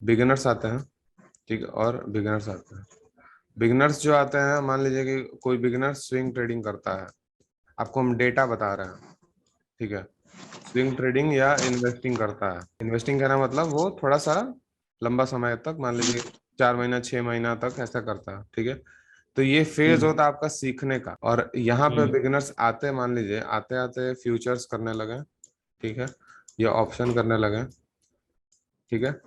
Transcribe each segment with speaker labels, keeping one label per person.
Speaker 1: Beginners आते हैं, ठीक है, और बिगिनर्स आते हैं। बिगिनर्स जो आते हैं, मान लीजिए कि कोई बिगिनर स्विंग ट्रेडिंग करता है, आपको हम डेटा बता रहे हैं, ठीक है। स्विंग ट्रेडिंग या इन्वेस्टिंग करता है, इन्वेस्टिंग करना मतलब वो थोड़ा सा लंबा समय तक, मान लीजिए 4 महीना 6 महीना तक ऐसा करता है, ठीक है। तो ये फेज
Speaker 2: हम्म
Speaker 1: होता है आपका सीखने का। और यहाँ पे
Speaker 2: हम्म
Speaker 1: बिगिनर्स आते, मान लीजिए आते आते फ्यूचर्स करने लगे, ठीक है, या ऑप्शन करने लगे, ठीक है।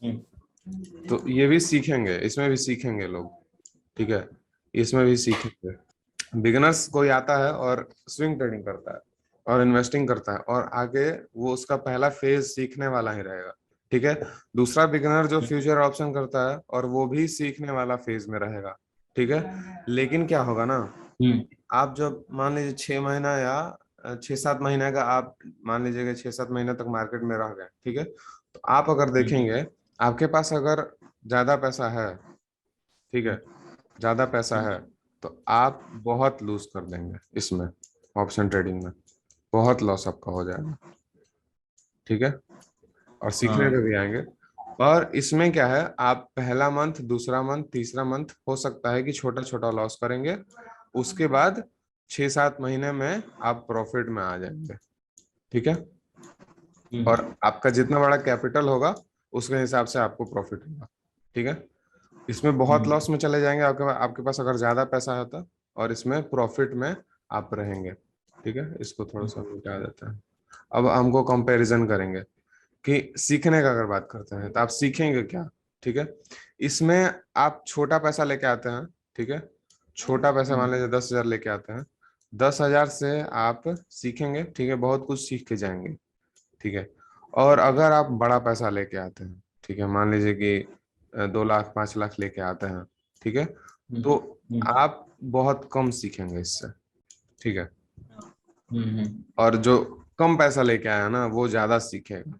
Speaker 2: हम्म
Speaker 1: तो ये भी सीखेंगे, इसमें भी सीखेंगे लोग, ठीक है, इसमें भी सीखेंगे। बिगिनर्स कोई आता है और स्विंग ट्रेडिंग करता है और इन्वेस्टिंग करता है, और आगे वो उसका पहला फेज सीखने वाला ही रहेगा, ठीक है। दूसरा बिगिनर जो फ्यूचर ऑप्शन करता है और वो भी सीखने वाला फेज में रहेगा, ठीक है। लेकिन क्या होगा ना,
Speaker 2: हम्म
Speaker 1: आप जब मान लीजिए 6 महीना या 6-7 महीने का, आप मान लीजिए कि 6-7 महीने तक मार्केट में रह गए, ठीक है। तो आप अगर
Speaker 2: हम्म
Speaker 1: देखेंगे, आपके पास अगर ज्यादा पैसा है, ठीक है, ज्यादा पैसा
Speaker 2: हम्म
Speaker 1: है, तो आप बहुत लूज कर देंगे इसमें, ऑप्शन ट्रेडिंग में बहुत लॉस आपका हो जाएगा, ठीक है। और सीखने पे
Speaker 2: हाँ।
Speaker 1: भी आएंगे। और इसमें क्या है, आप पहला मंथ, दूसरा मंथ, तीसरा मंथ हो सकता है कि छोटा छोटा लॉस करेंगे, उसके बाद 6-7 महीने में आप प्रॉफिट में आ जाएंगे, ठीक है। और
Speaker 2: हम्म
Speaker 1: आपका जितना बड़ा कैपिटल होगा उसके हिसाब से आपको प्रॉफिट होगा, ठीक है। इसमें बहुत
Speaker 2: हम्म
Speaker 1: लॉस में चले जाएंगे आपके पास अगर ज्यादा पैसा है तो, और इसमें प्रॉफिट में आप रहेंगे, ठीक है। इसको थोड़ा सा मिटा देता है। अब हमको कंपैरिजन करेंगे कि सीखने का अगर बात करते हैं तो आप सीखेंगे क्या, ठीक है। इसमें आप छोटा पैसा लेके आते हैं, ठीक है, छोटा पैसा मान
Speaker 2: हम्म
Speaker 1: लीजिए 10,000 लेके आते हैं। 10,000 से आप सीखेंगे, ठीक है, बहुत कुछ सीख के जाएंगे, ठीक है। और अगर आप बड़ा पैसा लेके आते हैं, ठीक है, मान लीजिए कि 2 लाख 5 लाख लेके आते हैं, ठीक है,
Speaker 2: हम्म
Speaker 1: तो
Speaker 2: हम्म
Speaker 1: आप बहुत कम सीखेंगे इससे, ठीक है।
Speaker 2: हम्म
Speaker 1: और जो कम पैसा लेके आया ना वो ज्यादा सीखेगा,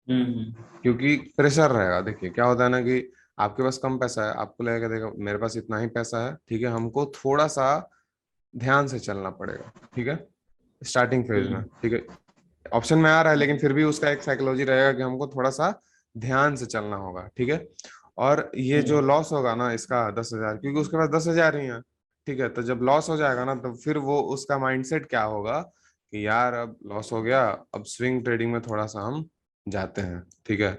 Speaker 2: हम्म
Speaker 1: क्योंकि प्रेशर रहेगा। देखिए क्या होता है ना कि आपके पास कम पैसा है, आपको लगेगा देखो मेरे पास इतना ही पैसा है, ठीक है, हमको थोड़ा सा ध्यान से चलना पड़ेगा, ठीक है, स्टार्टिंग फेज में,
Speaker 2: हम्म
Speaker 1: ठीक है। ऑप्शन में आ रहा है लेकिन फिर भी उसका एक साइकोलॉजी रहेगा कि हमको थोड़ा सा ध्यान से चलना होगा, ठीक है। और ये जो
Speaker 2: हम्म
Speaker 1: लॉस होगा ना इसका 10,000, क्योंकि उसके पास 10,000 ही है, ठीक है। तो जब लॉस हो जाएगा ना, तो फिर वो उसका माइंडसेट क्या होगा कि यार अब लॉस हो गया, अब स्विंग ट्रेडिंग में थोड़ा सा हम जाते हैं, ठीक है।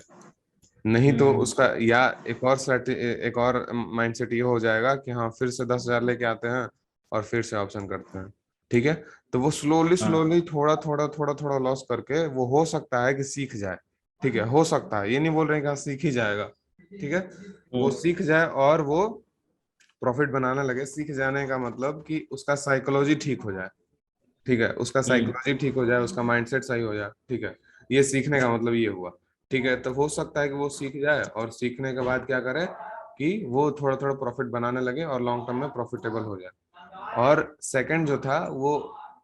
Speaker 1: नहीं तो
Speaker 2: हम्म
Speaker 1: उसका या एक और माइंडसेट ये हो जाएगा कि हाँ फिर से 10,000 लेके आते हैं और फिर से ऑप्शन करते हैं, ठीक है। तो वो स्लोली
Speaker 2: हाँ।
Speaker 1: स्लोली थोड़ा थोड़ा थोड़ा थोड़ा लॉस करके वो हो सकता है कि सीख जाए, ठीक है, हो सकता है, ये नहीं बोल रहे हैं कि हाँ सीख ही जाएगा, ठीक है। वो
Speaker 2: हम्म
Speaker 1: सीख जाए और वो प्रॉफिट बनाने लगे। सीख जाने का मतलब कि उसका साइकोलॉजी ठीक हो जाए, ठीक है, उसका
Speaker 2: हम्म
Speaker 1: साइकोलॉजी ठीक हो जाए, उसका माइंडसेट सही हो जाए, ठीक है। ये सीखने का मतलब ये हुआ, ठीक है। तो हो सकता है कि वो सीख जाए और सीखने के बाद क्या करे कि वो थोड़ा थोड़ा प्रॉफिट बनाने लगे और लॉन्ग टर्म में प्रॉफिटेबल हो जाए। और सेकंड जो था वो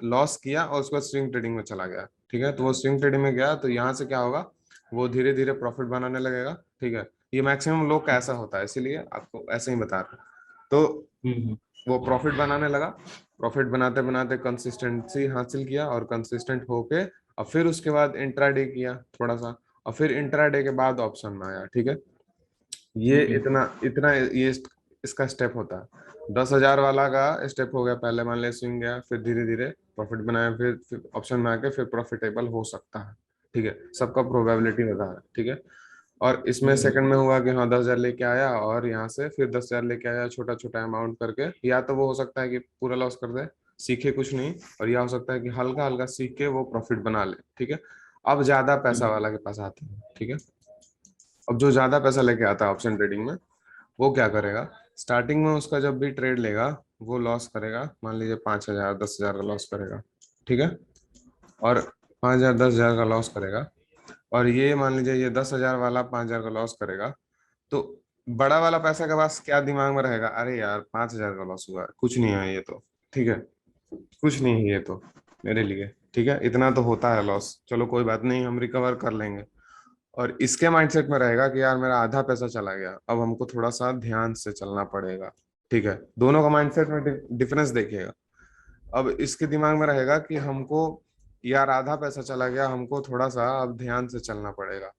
Speaker 1: लॉस किया और उसके बाद स्विंग ट्रेडिंग में चला गया, ठीक है। तो वो स्विंग ट्रेडिंग में गया तो यहाँ से क्या होगा, वो धीरे धीरे प्रॉफिट बनाने लगेगा, ठीक है। ये मैक्सिमम लोग का ऐसा होता है, इसीलिए आपको ऐसे ही बता रहे हैं। तो
Speaker 2: हम्म
Speaker 1: वो प्रॉफिट बनाने लगा, प्रॉफिट बनाते बनाते कंसिस्टेंसी हासिल किया और कंसिस्टेंट होके और फिर उसके बाद इंट्राडे किया थोड़ा सा, और फिर इंट्राडे के बाद ऑप्शन में आया, ठीक है। ये
Speaker 2: हम्म
Speaker 1: इतना इतना ये इसका स्टेप होता है। 10,000 वाला का स्टेप हो गया, पहले मान लिया स्विंग गया, फिर धीरे धीरे प्रॉफिट बनाया, फिर ऑप्शन में आके फिर प्रॉफिटेबल हो सकता है, ठीक है। सबका प्रोबेबिलिटी होता है, ठीक है। और इसमें
Speaker 2: हम्म
Speaker 1: सेकंड में हुआ कि हाँ 10,000 लेके आया और यहाँ से फिर 10,000 लेके आया, छोटा छोटा अमाउंट करके, या तो वो हो सकता है कि पूरा लॉस कर दे, सीखे कुछ नहीं, और या हो सकता है कि हल्का हल्का सीख के वो प्रॉफिट बना ले, ठीक है। अब ज्यादा पैसा वाला के पास आते हैं, ठीक है। अब जो ज्यादा पैसा लेके आता है ऑप्शन ट्रेडिंग में, वो क्या करेगा, स्टार्टिंग में उसका जब भी ट्रेड लेगा वो लॉस करेगा, मान लीजिए 5,000 10,000 का लॉस करेगा, ठीक है। और 5,000 10,000 का लॉस करेगा, और ये मान लीजिए ये 10,000 वाला 5,000 का लॉस करेगा। तो बड़ा वाला पैसा के पास क्या दिमाग में रहेगा, अरे यार 5,000 का लॉस हुआ है, कुछ नहीं है ये तो, ठीक है, कुछ नहीं है ये तो मेरे लिए, ठीक है, इतना तो होता है लॉस, चलो कोई बात नहीं हम रिकवर कर लेंगे। और इसके माइंडसेट में रहेगा कि यार मेरा आधा पैसा चला गया, अब हमको थोड़ा सा ध्यान से चलना पड़ेगा, ठीक है। दोनों का माइंडसेट में डिफरेंस देखिएगा। अब इसके दिमाग में रहेगा कि हमको यार आधा पैसा चला गया, हमको थोड़ा सा अब ध्यान से चलना पड़ेगा।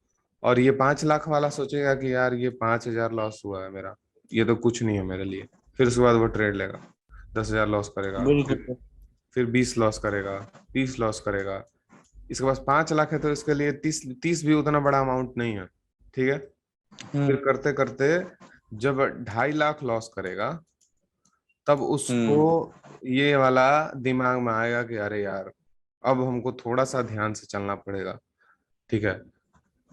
Speaker 1: और ये 5 लाख वाला सोचेगा कि यार ये 5,000 लॉस हुआ है मेरा, ये तो कुछ नहीं है मेरे लिए। फिर उसके बाद वो ट्रेड लेगा, 10,000 लॉस करेगा,
Speaker 2: बिल्कुल।
Speaker 1: फिर 20 लॉस करेगा, 30 लॉस करेगा। इसके पास 5 लाख है तो इसके लिए 30 भी उतना बड़ा अमाउंट नहीं है, ठीक है।
Speaker 2: हम्म
Speaker 1: फिर करते करते जब 2.5 लाख लॉस करेगा, तब उसको
Speaker 2: हम्म
Speaker 1: ये वाला दिमाग में आएगा कि अरे यार अब हमको थोड़ा सा ध्यान से चलना पड़ेगा, ठीक है।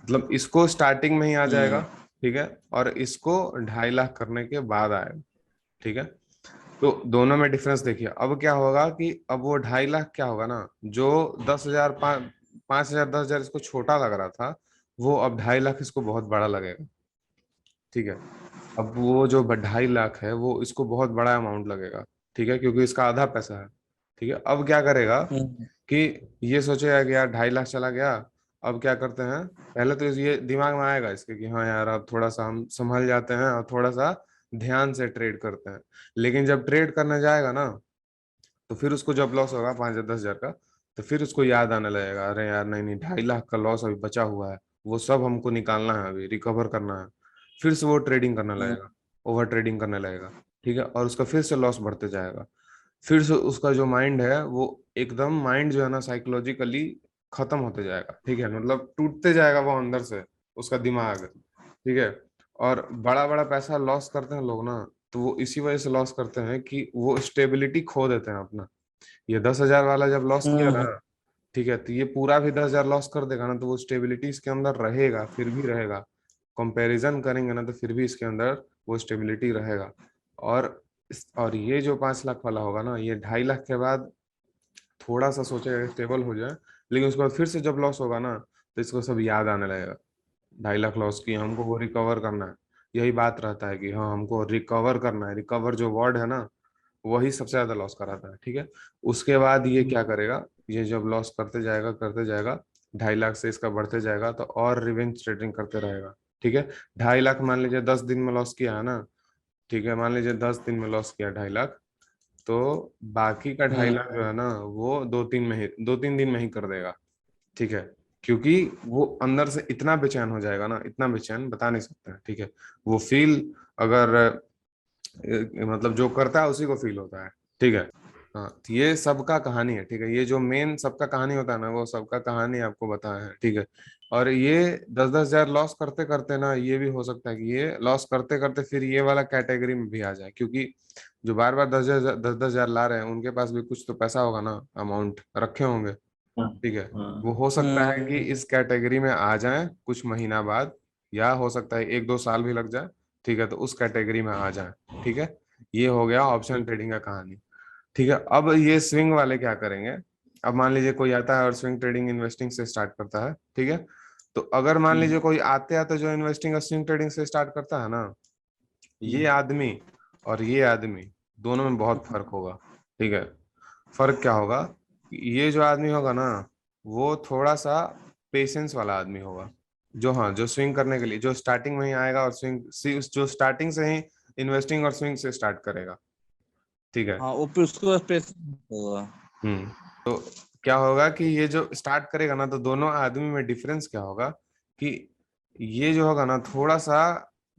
Speaker 1: मतलब इसको स्टार्टिंग में ही आ जाएगा,
Speaker 2: हम्म
Speaker 1: ठीक है, और इसको 2.5 लाख करने के बाद आएगा, ठीक है। तो दोनों में डिफरेंस देखिए। अब क्या होगा कि अब वो 2.5 लाख क्या होगा ना, जो 10,000 5,000 10,000 इसको छोटा लग रहा था, वो अब 2.5 लाख इसको बहुत बड़ा लगेगा, ठीक है। अब वो जो 2.5 लाख है वो इसको बहुत बड़ा अमाउंट लगेगा, ठीक है, क्योंकि इसका आधा पैसा है, ठीक है। अब क्या करेगा
Speaker 2: हम्म
Speaker 1: कि ये सोचेगा कि यार 2.5 लाख चला गया, अब क्या करते हैं। पहले तो ये दिमाग में आएगा इसके कि हाँ यार अब थोड़ा सा हम संभल जाते हैं और थोड़ा सा ध्यान से ट्रेड करते हैं। लेकिन जब ट्रेड करने जाएगा ना, तो फिर उसको जब लॉस होगा 5 या 10 हजार का, तो फिर उसको याद आने लगेगा, अरे यार नहीं नहीं 2.5 लाख का लॉस अभी बचा हुआ है, वो सब हमको निकालना है, अभी रिकवर करना है। फिर से वो ट्रेडिंग करने
Speaker 2: हम्म
Speaker 1: लगेगा, ओवर ट्रेडिंग करने लगेगा, ठीक है, और उसका फिर से लॉस बढ़ते जाएगा। फिर से उसका जो माइंड है वो एकदम माइंड जो है ना साइकोलॉजिकली खत्म होते जाएगा, ठीक है, मतलब टूटते जाएगा वो अंदर से, उसका दिमाग, ठीक है। और बड़ा बड़ा पैसा लॉस करते हैं लोग ना, तो वो इसी वजह से लॉस करते हैं कि वो स्टेबिलिटी खो देते हैं अपना। ये 10,000 वाला जब लॉस किया ना,
Speaker 2: हम्म
Speaker 1: ठीक है, तो ये पूरा भी 10,000 लॉस कर देगा ना, तो वो स्टेबिलिटी इसके अंदर रहेगा, फिर भी रहेगा। कंपैरिजन करेंगे ना तो फिर भी इसके अंदर वो स्टेबिलिटी रहेगा। और और ये जो 5 लाख वाला होगा ना, ये 2.5 लाख के बाद थोड़ा सा सोचेगा स्टेबल हो जाए, लेकिन उसके बाद फिर से जब लॉस होगा ना, तो इसको सब याद आने लगेगा। 2.5 लाख लॉस किया, हमको वो रिकवर करना है। यही बात रहता है कि हाँ हमको रिकवर करना है, रिकवर जो वर्ड है ना, वही सबसे ज्यादा लॉस कराता है, ठीक है। उसके बाद ये क्या करेगा, ये जब लॉस करते जाएगा 2.5 लाख से इसका बढ़ते जाएगा, तो और रिवेंज ट्रेडिंग करते रहेगा, ठीक है। 2.5 लाख मान लीजिए 10 दिन में लॉस किया है ना, ठीक है, मान लीजिए 10 दिन में लॉस किया 2.5 लाख, तो बाकी का ढाई
Speaker 2: हम्म
Speaker 1: लाख जो है ना वो 2-3 दिन में ही कर देगा, ठीक है। क्योंकि वो अंदर से इतना बेचैन हो जाएगा ना, इतना बेचैन बता नहीं सकते हैं, ठीक है। वो फील अगर मतलब जो करता है उसी को फील होता है, ठीक है। हाँ तो ये सबका कहानी है, ठीक है, ये जो मेन सबका कहानी होता है ना, वो सबका कहानी आपको बताया है, ठीक है। और ये 10-10 हजार लॉस करते करते ना, ये भी हो सकता है कि ये लॉस करते करते फिर ये वाला कैटेगरी में भी आ जाए, क्योंकि जो बार बार 10-10 हजार ला रहे हैं उनके पास भी कुछ तो पैसा होगा ना, अमाउंट रखे होंगे,
Speaker 2: हाँ
Speaker 1: ठीक है। वो
Speaker 2: हाँ
Speaker 1: हो सकता है कि इस कैटेगरी में आ जाएं कुछ महीना बाद, या हो सकता है 1-2 साल भी लग जाए, ठीक है, तो उस कैटेगरी में आ जाएं, ठीक है। ये हो गया ऑप्शन ट्रेडिंग का कहानी, ठीक है। अब ये स्विंग वाले क्या करेंगे। अब मान लीजिए कोई आता है और स्विंग ट्रेडिंग इन्वेस्टिंग से स्टार्ट करता है, ठीक है। तो अगर मान लीजिए कोई आते आते जो इन्वेस्टिंग और स्विंग ट्रेडिंग से स्टार्ट करता है ना, ये आदमी और ये आदमी दोनों में बहुत फर्क होगा, ठीक है। फर्क क्या होगा, ये जो आदमी होगा ना, वो थोड़ा सा पेशेंस वाला आदमी होगा, जो हाँ जो स्विंग करने के लिए जो स्टार्टिंग में ही आएगा और स्विंग जो स्टार्टिंग से ही इन्वेस्टिंग और स्विंग से स्टार्ट करेगा, ठीक है।
Speaker 2: हाँ, वो फिर उसको स्पेस होगा।
Speaker 1: हम्म। तो क्या होगा कि ये जो स्टार्ट करेगा ना, तो दोनों आदमी में डिफरेंस क्या होगा कि ये जो होगा ना थोड़ा सा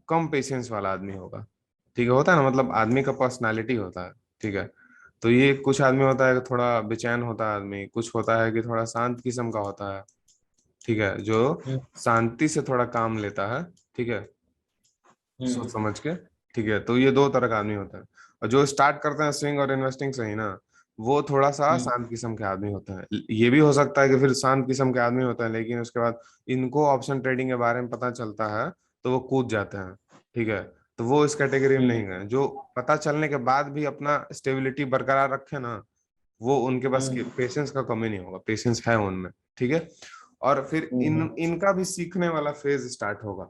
Speaker 1: कम पेशेंस वाला आदमी होगा, ठीक है। होता है ना, मतलब आदमी का पर्सनालिटी होता है, ठीक है। तो ये कुछ आदमी होता है कि थोड़ा बेचैन होता है आदमी, कुछ होता है कि थोड़ा शांत किस्म का होता है, ठीक है, जो
Speaker 2: हम्म
Speaker 1: शांति से थोड़ा काम लेता है, ठीक है, सोच
Speaker 2: हम्म
Speaker 1: समझ के, ठीक है। तो ये दो तरह का आदमी होता है। और जो स्टार्ट करते हैं स्विंग और इन्वेस्टिंग से ही ना, वो थोड़ा सा
Speaker 2: हम्म
Speaker 1: शांत किस्म के आदमी होते हैं। ये भी हो सकता है कि फिर शांत किस्म के आदमी होते हैं, लेकिन उसके बाद इनको ऑप्शन ट्रेडिंग के बारे में पता चलता है, तो वो कूद जाते हैं, ठीक है। तो वो इस कैटेगरी में नहीं गए। जो पता चलने के बाद भी अपना स्टेबिलिटी बरकरार रखे ना, वो उनके पास
Speaker 2: हम्म
Speaker 1: पेशेंस का कमी नहीं होगा, पेशेंस है उनमें, ठीक है। और फिर
Speaker 2: हम्म
Speaker 1: इनका भी सीखने वाला फेज स्टार्ट होगा।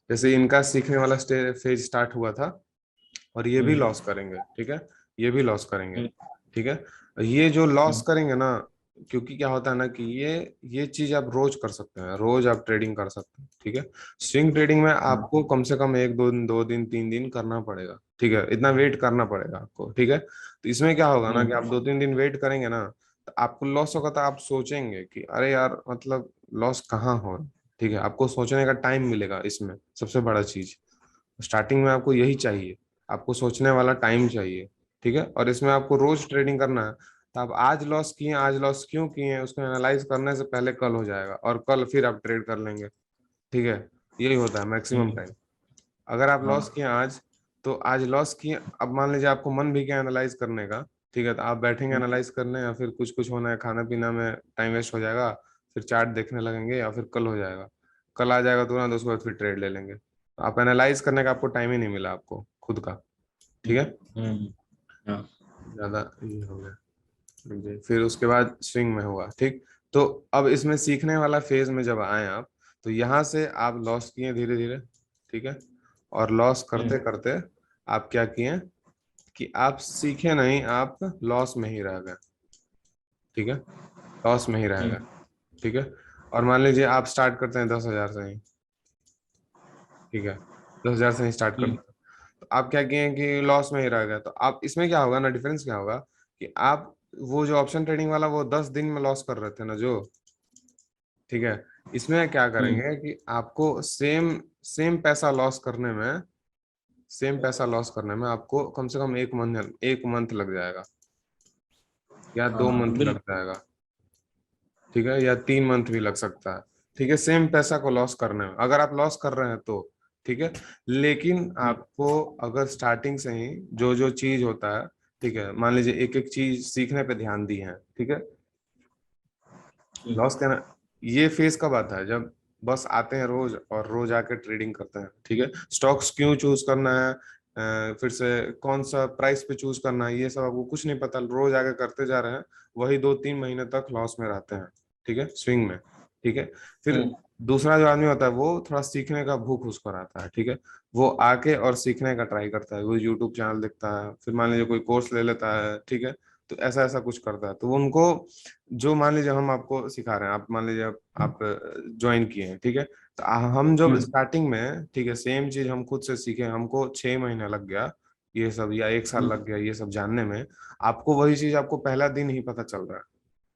Speaker 1: जैसे इनका सीखने वाला फेज स्टार्ट हुआ था, और ये भी
Speaker 2: हम्म
Speaker 1: लॉस करेंगे, ठीक है, ये भी लॉस करेंगे,
Speaker 2: हम्म
Speaker 1: ठीक है। ये जो लॉस
Speaker 2: हम्म
Speaker 1: करेंगे ना, क्योंकि क्या होता है ना कि ये चीज आप रोज कर सकते हैं, रोज आप ट्रेडिंग कर सकते हैं, ठीक है। स्विंग ट्रेडिंग में आपको कम से कम 1-2 दिन 2 दिन 3 दिन करना पड़ेगा, ठीक है, इतना वेट करना पड़ेगा आपको, ठीक है। तो इसमें क्या होगा ना कि आप 2-3 दिन वेट करेंगे ना, तो आपको लॉस होगा, तो आप सोचेंगे कि अरे यार मतलब लॉस कहाँ हो रहा है? ठीक है, आपको सोचने का टाइम मिलेगा इसमें, सबसे बड़ा चीज स्टार्टिंग में आपको यही चाहिए, आपको सोचने वाला टाइम चाहिए। ठीक है, और इसमें आपको रोज ट्रेडिंग करना है, तो आप आज लॉस किए, आज लॉस क्यों किए उसको एनालाइज करने से पहले कल हो जाएगा, और कल फिर आप ट्रेड कर लेंगे। ठीक है, यही होता है मैक्सिमम
Speaker 2: हम्म,
Speaker 1: टाइम। अगर आप लॉस
Speaker 2: हाँ,
Speaker 1: किए आज, तो आज लॉस किए, अब मान लीजिए आपको मन भी किया एनालाइज करने का, ठीक है, तो आप बैठेंगे
Speaker 2: हम्म,
Speaker 1: एनालाइज करने, या फिर कुछ कुछ होना है खाना पीना में टाइम वेस्ट हो जाएगा, फिर चार्ट देखने लगेंगे, या फिर कल हो जाएगा, कल आ जाएगा तुरंत, उसके बाद फिर ट्रेड ले लेंगे। तो आप एनालाइज करने का आपको टाइम ही नहीं मिला आपको खुद का। ठीक है,
Speaker 2: हम्म, हाँ,
Speaker 1: ज्यादा ये हो गया जी। फिर उसके बाद स्विंग में हुआ, ठीक। तो अब इसमें सीखने वाला फेज में जब आए आप, तो यहाँ से आप लॉस किए धीरे धीरे, ठीक है, और लॉस करते
Speaker 2: हम्म,
Speaker 1: करते आप क्या किए कि आप सीखे नहीं, आप लॉस में ही रह गए। ठीक है, लॉस में ही रह गए।
Speaker 2: हम्म,
Speaker 1: ठीक है, और मान लीजिए आप स्टार्ट करते हैं 10,000 से ही, ठीक है, 10,000 से ही स्टार्ट करते
Speaker 2: हम्म,
Speaker 1: हैं, तो आप क्या किए कि लॉस में ही रह गए, तो आप इसमें क्या होगा ना, डिफरेंस क्या होगा कि आप वो जो ऑप्शन ट्रेडिंग वाला वो 10 दिन में लॉस कर रहे थे ना जो, ठीक है, इसमें क्या
Speaker 2: हम्म,
Speaker 1: करेंगे कि आपको सेम सेम पैसा लॉस करने में, सेम पैसा लॉस करने में आपको कम से कम एक मंथ लग जाएगा, या दो
Speaker 2: हाँ,
Speaker 1: मंथ लग
Speaker 2: बिल्कुल।
Speaker 1: जाएगा, ठीक है, या 3 मंथ भी लग सकता है। ठीक है, सेम पैसा को लॉस करने में, अगर आप लॉस कर रहे हैं तो, ठीक है, लेकिन
Speaker 2: हम्म,
Speaker 1: आपको अगर स्टार्टिंग से ही जो जो चीज होता है, ठीक है, मान लीजिए एक एक चीज सीखने पे ध्यान दी है, ठीक है,
Speaker 2: हम्म,
Speaker 1: लॉस कहना, ये फेज कब आता है, जब बस आते हैं रोज और रोज आके ट्रेडिंग करते हैं। ठीक है, स्टॉक्स क्यों चूज करना है, फिर से कौन सा प्राइस पे चूज करना है, ये सब आपको कुछ नहीं पता, रोज आके करते जा रहे हैं, वही 2-3 महीने तक लॉस में रहते हैं। ठीक है, स्विंग में। ठीक है, फिर
Speaker 2: हम्म,
Speaker 1: दूसरा जो आदमी होता है वो थोड़ा सीखने का भूख उसको रहता है, ठीक है, वो आके और सीखने का ट्राई करता है, वो यूट्यूब चैनल देखता है, फिर मान लीजिए कोई कोर्स ले लेता है, ठीक है, तो ऐसा ऐसा कुछ करता है, तो उनको जो मान लीजिए हम आपको सिखा रहे हैं, आप मान लीजिए आप ज्वाइन किए हैं, ठीक है, तो हम जब
Speaker 2: हम्म,
Speaker 1: स्टार्टिंग में, ठीक है, सेम चीज हम खुद से सीखे, हमको 6 महीने लग गया ये सब, या 1 साल
Speaker 2: हम्म,
Speaker 1: लग गया ये सब जानने में, आपको वही चीज आपको पहला दिन ही पता चल रहा है।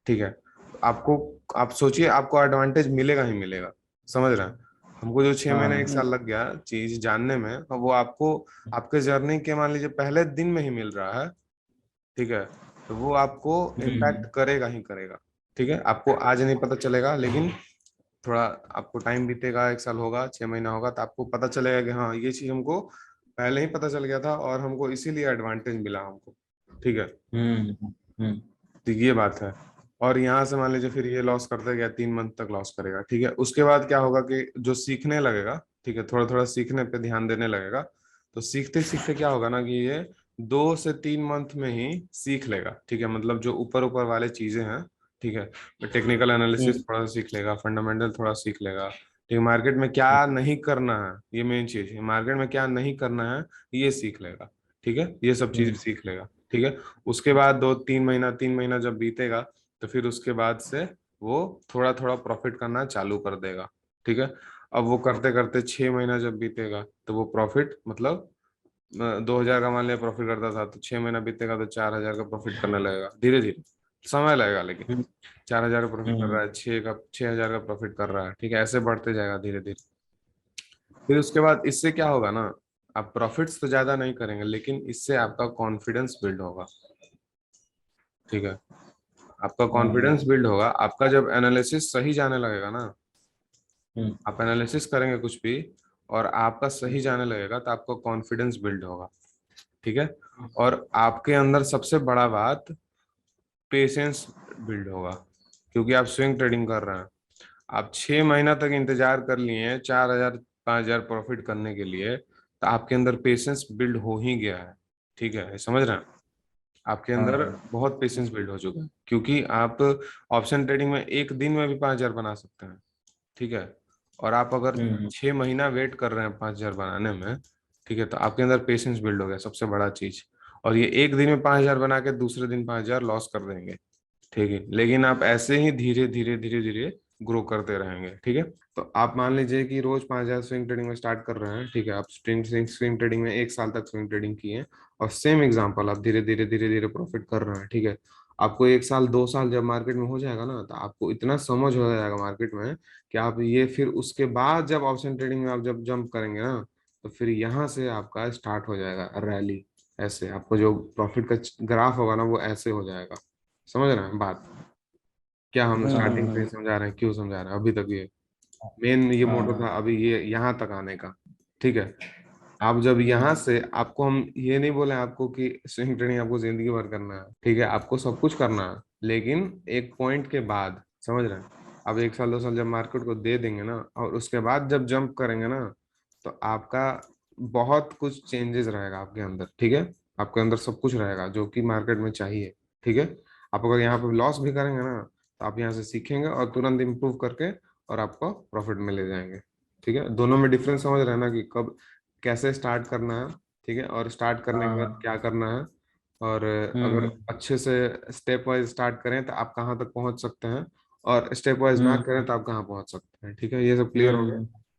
Speaker 1: ठीक है, तो आपको, आप सोचिए आपको एडवांटेज मिलेगा ही मिलेगा, समझ रहे हैं, हमको जो 6 महीने
Speaker 2: हाँ,
Speaker 1: 1 साल लग गया चीज जानने में, वो आपको आपके जर्नी के मान लीजिए पहले दिन में ही मिल रहा है। ठीक है, तो वो आपको
Speaker 2: हम्म,
Speaker 1: इम्पैक्ट करेगा ही करेगा। ठीक है, आपको आज नहीं पता चलेगा, लेकिन थोड़ा आपको टाइम बीतेगा, 1 साल होगा, 6 महीना होगा, तो आपको पता चलेगा कि हाँ ये चीज हमको पहले ही पता चल गया था, और हमको इसीलिए एडवांटेज मिला हमको। ठीक है,
Speaker 2: हम्म, हम्म,
Speaker 1: तो ये बात है। और यहाँ से मान लीजिए फिर ये लॉस करते गया, 3 मंथ तक लॉस करेगा। ठीक है, उसके बाद क्या होगा कि जो सीखने लगेगा, ठीक है, थोड़ा थोड़ा सीखने पे ध्यान देने लगेगा, तो सीखते सीखते क्या होगा ना कि ये 2 से 3 मंथ में ही सीख लेगा। ठीक है, मतलब जो ऊपर ऊपर वाले चीजें हैं, ठीक है, टेक्निकल एनालिसिस
Speaker 2: हम्म,
Speaker 1: थोड़ा सा सीख लेगा, फंडामेंटल थोड़ा सीख लेगा, ठीक है, मार्केट में क्या नहीं करना है, ये मेन चीज है, मार्केट में क्या नहीं करना है ये सीख लेगा। ठीक है, ये सब चीजें
Speaker 2: हम्म,
Speaker 1: सीख लेगा। ठीक है, उसके बाद 2-3 महीना, 3 महीना जब बीतेगा, तो फिर उसके बाद से वो थोड़ा थोड़ा प्रॉफिट करना चालू कर देगा। ठीक है, अब वो करते करते 6 महीना जब बीतेगा, तो वो प्रॉफिट मतलब 2,000 का मान लिया प्रॉफिट करता था, तो 6 महीना बीतेगा तो 4,000 का प्रॉफिट करने लगेगा, धीरे धीरे, समय लगेगा लेकिन।
Speaker 2: हम्म,
Speaker 1: 4,000 का प्रॉफिट कर रहा
Speaker 2: हम्म,
Speaker 1: है, 6,000 का प्रॉफिट कर रहा है, ठीक है, ऐसे बढ़ते जाएगा धीरे धीरे। फिर उसके बाद इससे क्या होगा ना, आप प्रॉफिट्स तो ज्यादा नहीं करेंगे, लेकिन इससे आपका कॉन्फिडेंस बिल्ड होगा। ठीक है, आपका
Speaker 2: हाँ,
Speaker 1: कॉन्फिडेंस बिल्ड होगा, आपका जब एनालिसिस सही जाने लगेगा ना,
Speaker 2: हम्म,
Speaker 1: आप एनालिसिस करेंगे कुछ भी और आपका सही जाने लगेगा, तो आपका कॉन्फिडेंस बिल्ड होगा। ठीक है, और आपके अंदर सबसे बड़ा बात पेशेंस बिल्ड होगा, क्योंकि आप स्विंग ट्रेडिंग कर रहे हैं, आप 6 महीना तक इंतजार कर लिए हैं 4,000 5,000 प्रॉफिट करने के लिए, तो आपके अंदर पेशेंस बिल्ड हो ही गया है। ठीक है, समझ रहे हैं, आपके अंदर
Speaker 2: हाँ,
Speaker 1: बहुत पेशेंस बिल्ड हो चुका है, क्योंकि आप ऑप्शन ट्रेडिंग में एक दिन में भी 5,000 बना सकते हैं। ठीक है, और आप अगर
Speaker 2: हम्म,
Speaker 1: 6 महीना वेट कर रहे हैं 5,000 बनाने में, ठीक है, तो आपके अंदर पेशेंस बिल्ड हो गया, सबसे बड़ा चीज। और ये एक दिन में 5,000 बना के दूसरे दिन 5,000 लॉस कर देंगे। ठीक है, लेकिन आप ऐसे ही धीरे धीरे धीरे धीरे ग्रो करते रहेंगे। ठीक है, तो आप मान लीजिए कि रोज 5,000 स्विंग ट्रेडिंग में स्टार्ट कर रहे हैं, ठीक है, आप स्विंग स्विंग ट्रेडिंग में 1 साल तक स्विंग ट्रेडिंग किए हैं, और सेम एग्जांपल आप धीरे धीरे धीरे धीरे प्रॉफिट कर रहे हैं। ठीक है, आपको 1 साल 2 साल जब मार्केट में हो जाएगा ना, तो आपको इतना समझ हो जाएगा मार्केट में कि आप ये फिर उसके बाद जब ऑप्शन ट्रेडिंग में आप जब जंप करेंगे ना, तो फिर यहाँ से आपका स्टार्ट हो जाएगा रैली। ऐसे आपको जो प्रॉफिट का ग्राफ होगा ना, वो ऐसे हो जाएगा। समझ रहे हैं बात? क्या हम स्टार्टिंग से ही
Speaker 2: हाँ
Speaker 1: समझा रहे हैं, क्यों समझा रहे हैं अभी तक? ये मेन ये
Speaker 2: हाँ
Speaker 1: मोटो था
Speaker 2: हाँ।
Speaker 1: अभी ये यहाँ तक आने का। ठीक है, आप जब यहाँ से, आपको हम ये नहीं बोले आपको कि स्विंग ट्रेडिंग आपको जिंदगी भर करना है, ठीक है, आपको सब कुछ करना है, लेकिन एक पॉइंट के बाद, समझ रहे हैं? अब 1 साल 2 साल जब मार्केट को दे देंगे ना, और उसके बाद जब जंप करेंगे ना, तो आपका बहुत कुछ चेंजेस रहेगा आपके अंदर। ठीक है, आपके अंदर सब कुछ रहेगा जो कि मार्केट में चाहिए। ठीक है, आप अगर यहाँ पे लॉस भी करेंगे ना, तो आप यहाँ से सीखेंगे और तुरंत इम्प्रूव करके और आपको प्रॉफिट में ले जाएंगे। ठीक है, दोनों में डिफरेंस समझ रहे हैं ना, कि कब कैसे स्टार्ट करना है। ठीक है, और स्टार्ट करने के बाद
Speaker 2: हाँ।
Speaker 1: क्या करना है। और अगर
Speaker 2: हम्म
Speaker 1: अच्छे से स्टेप वाइज स्टार्ट करें तो आप कहाँ तक पहुंच सकते हैं, और स्टेप वाइज ना
Speaker 2: हम्म
Speaker 1: करें तो आप कहाँ पहुंच सकते हैं। ठीक है, ये सब क्लियर हो
Speaker 2: हम्म
Speaker 1: गया?